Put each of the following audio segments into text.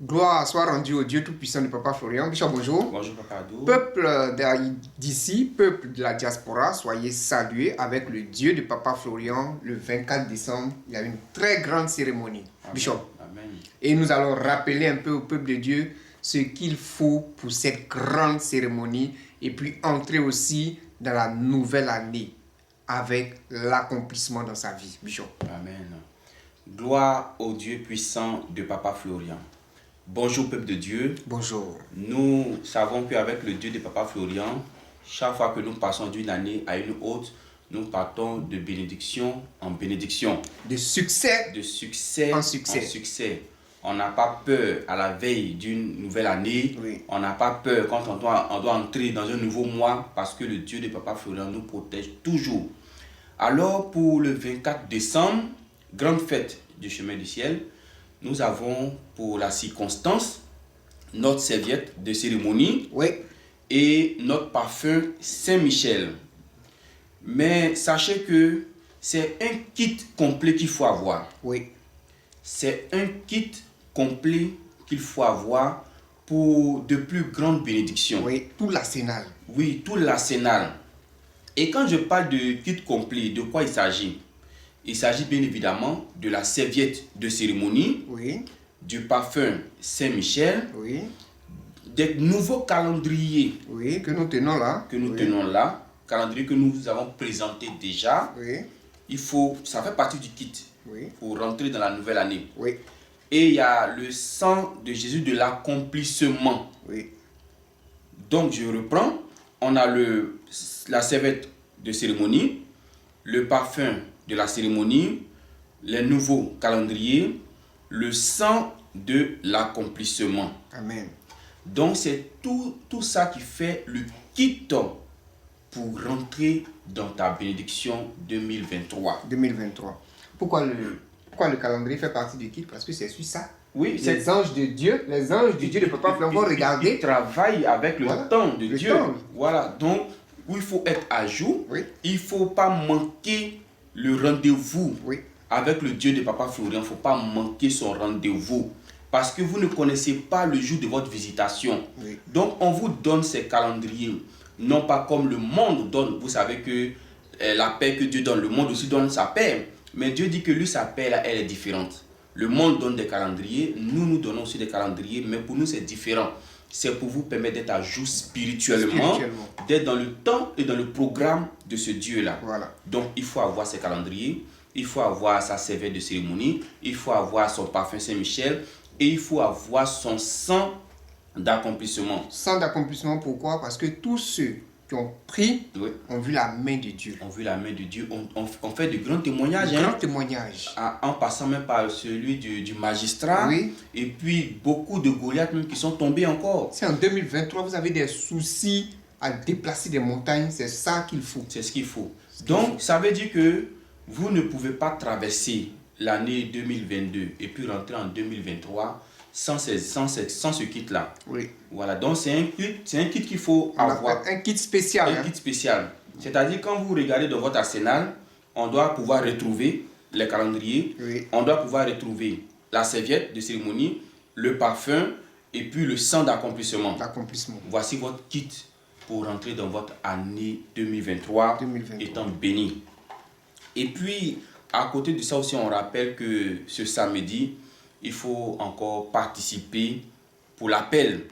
Gloire soit rendue au Dieu Tout-Puissant de Papa Florian. Bishop, bonjour. Bonjour Papa Adou. Peuple d'ici, peuple de la diaspora, soyez salués avec le Dieu de Papa Florian le 24 décembre. Il y a une très grande cérémonie. Amen. Bishop. Amen. Et nous allons rappeler un peu au peuple de Dieu ce qu'il faut pour cette grande cérémonie et puis entrer aussi dans la nouvelle année avec l'accomplissement dans sa vie. Bishop. Amen. Gloire au Dieu puissant de Papa Florian. Bonjour peuple de Dieu. Bonjour. Nous savons qu'avec le Dieu de Papa Florian, chaque fois que nous passons d'une année à une autre, nous partons de bénédiction en bénédiction. De succès. De succès en succès. En succès. On n'a pas peur à la veille d'une nouvelle année. Oui. On n'a pas peur quand on doit entrer dans un nouveau mois parce que le Dieu de Papa Florian nous protège toujours. Alors pour le 24 décembre, grande fête du chemin du ciel, nous avons pour la circonstance notre serviette de cérémonie, Oui. et notre parfum Saint-Michel. Mais sachez que c'est un kit complet qu'il faut avoir. Oui. C'est un kit complet qu'il faut avoir pour de plus grandes bénédictions. Oui, tout l'arsenal. Oui, tout l'arsenal. Et quand je parle de kit complet, de quoi il s'agit? Il s'agit bien évidemment de la serviette de cérémonie, Oui. du parfum Saint-Michel, Oui. des nouveaux calendriers Oui, que nous tenons là. que nous Oui. tenons là, calendrier que nous avons présenté déjà. Oui. Ça fait partie du kit Oui. pour rentrer dans la nouvelle année. Oui. Et il y a le sang de Jésus de l'accomplissement. Oui. Donc je reprends, on a la serviette de cérémonie, le parfum de la cérémonie, les nouveaux calendriers, le sang de l'accomplissement. Amen. Donc c'est tout ça qui fait le kit pour rentrer dans ta bénédiction 2023. 2023. Pourquoi le calendrier fait partie du kit? Parce que c'est sur ça. Oui, c'est Les anges de Dieu, de Papa Florian vont regarder. Ils travaillent avec le Voilà. temps de Le Dieu. temps. Voilà, donc il faut être à jour. Oui. Il ne faut pas manquer le rendez-vous Oui. avec le Dieu de Papa Florian. Il ne faut pas manquer son rendez-vous. Parce que vous ne connaissez pas le jour de votre visitation. Oui. Donc on vous donne ces calendriers. Non pas comme le monde donne. Vous savez que la paix que Dieu donne, le monde aussi donne sa paix. Mais Dieu dit que lui, sa paix, là, elle est différente. Le monde donne des calendriers, nous donnons aussi des calendriers, mais pour nous, c'est différent. C'est pour vous permettre d'être à jour spirituellement, d'être dans le temps et dans le programme de ce Dieu-là. Voilà. Donc, il faut avoir ses calendriers, il faut avoir sa serviette de cérémonie, il faut avoir son parfum Saint-Michel et il faut avoir son sang d'accomplissement. Sang d'accomplissement, pourquoi? Parce que tous ceux qui ont pris ont vu la main de Dieu. On vu la main de Dieu, on fait de grands témoignages. Grands témoignages. En passant même par celui du magistrat. Oui. Et puis beaucoup de Goliaths même qui sont tombés encore. Si en 2023 vous avez des soucis à déplacer des montagnes, c'est ça qu'il faut. C'est ce qu'il faut. Donc ça veut dire que vous ne pouvez pas traverser l'année 2022 et puis rentrer en 2023 sans ce kit-là. Oui. Voilà, donc c'est un kit qu'il faut avoir. Un kit spécial. Un kit spécial. C'est-à-dire quand vous regardez dans votre arsenal, on doit pouvoir retrouver les calendriers, Oui. on doit pouvoir retrouver la serviette de cérémonie, le parfum et puis le sang d'accomplissement. Voici votre kit pour rentrer dans votre année 2023, étant béni. Et puis, à côté de ça aussi, on rappelle que ce samedi, il faut encore participer pour l'appel.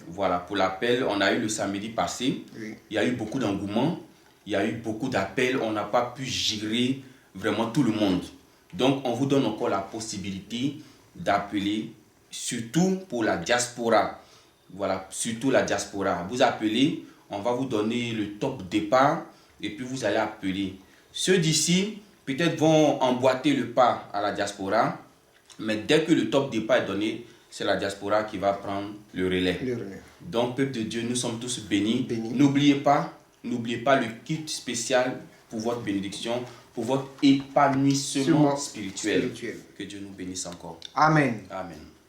Voilà, pour l'appel, on a eu le samedi passé. Oui. Il y a eu beaucoup d'engouement, il y a eu beaucoup d'appels. On n'a pas pu gérer vraiment tout le monde. Donc, on vous donne encore la possibilité d'appeler, surtout pour la diaspora. Voilà, surtout la diaspora. Vous appelez, on va vous donner le top départ et puis vous allez appeler. Ceux d'ici, peut-être vont emboîter le pas à la diaspora. Mais dès que le top départ est donné, c'est la diaspora qui va prendre le relais. Donc, peuple de Dieu, nous sommes tous bénis. N'oubliez pas le kit spécial pour votre bénédiction, pour votre épanouissement spirituel. Que Dieu nous bénisse encore. Amen. Amen.